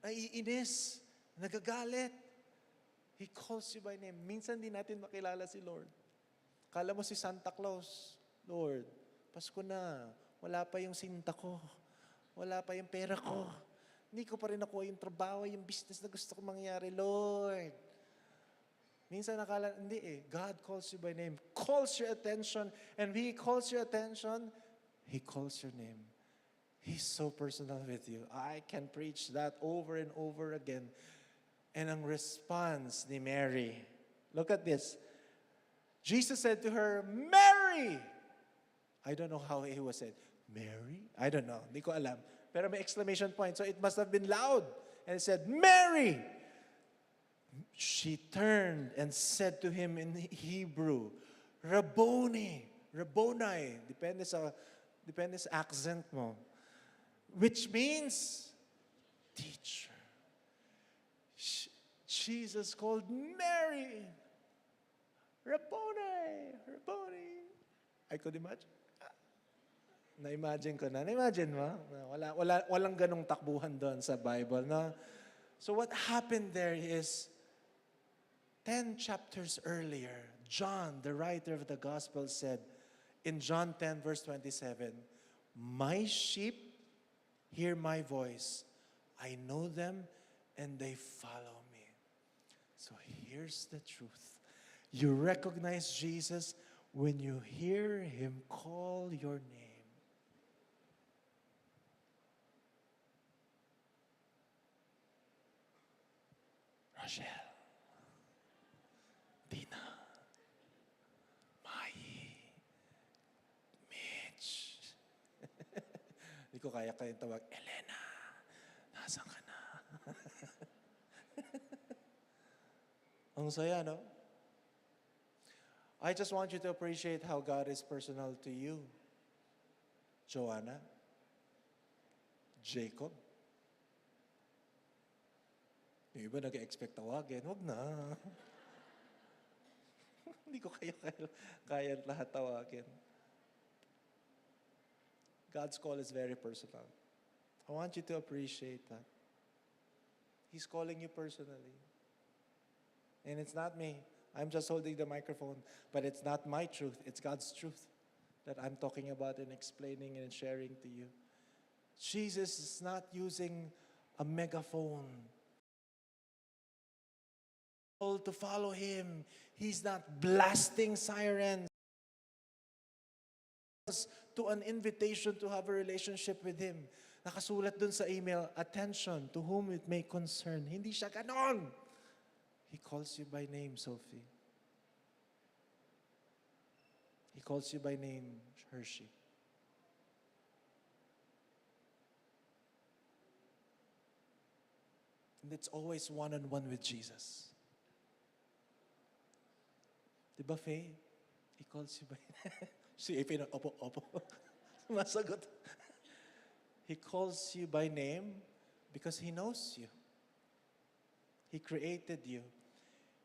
naiinis, nagagalit. He calls you by name. Minsan di natin makilala si Lord. Kala mo si Santa Claus, Lord, Pasko na, wala pa yung sinta ko, wala pa yung pera ko, hindi ko pa rin nakuha yung trabaho, yung business na gusto ko mangyari, Lord. Minsan nakala, hindi eh. God calls you by name, calls your attention, and when He calls your attention, He calls your name. He's so personal with you. I can preach that over and over again. And ang response ni Mary, look at this. Jesus said to her, Mary! I don't know how he was said. Mary? I don't know. Hindi ko alam. Pero may exclamation point. So it must have been loud. And it said, Mary! She turned and said to him in Hebrew, Rabboni. Rabboni. Depende sa accent mo. Which means, teacher. Jesus called Mary. Rabboni. Rabboni. I could imagine. Na-imagine ko na. Na-imagine mo? Walang ganong takbuhan doon sa Bible. No? So what happened there is, 10 chapters earlier, John, the writer of the gospel, said, in John 10, verse 27, my sheep hear my voice. I know them and they follow me. So here's the truth. You recognize Jesus when you hear Him call your name. Rochelle, Dina, Mai, Mitch. Hindi ko kaya kayong tawag, Elena, nasan ka na? Ang saya, no? I just want you to appreciate how God is personal to you. Joanna, Jacob. Yung iba nag-expect tawagin, huwag na. Hindi ko kaya lahat tawagin. God's call is very personal. I want you to appreciate that. He's calling you personally. And it's not me. I'm just holding the microphone. But it's not my truth. It's God's truth that I'm talking about and explaining and sharing to you. Jesus is not using a megaphone to follow Him. He's not blasting sirens to an invitation to have a relationship with Him. Nakasulat dun sa email, attention, to whom it may concern. Hindi siya ganon. He calls you by name, Sophie. He calls you by name, Hershey. And it's always one-on-one with Jesus. Diba, Faye? He calls you by name. Si Faye na, opo. Masagot. He calls you by name because He knows you. He created you.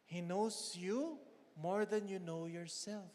He knows you more than you know yourself.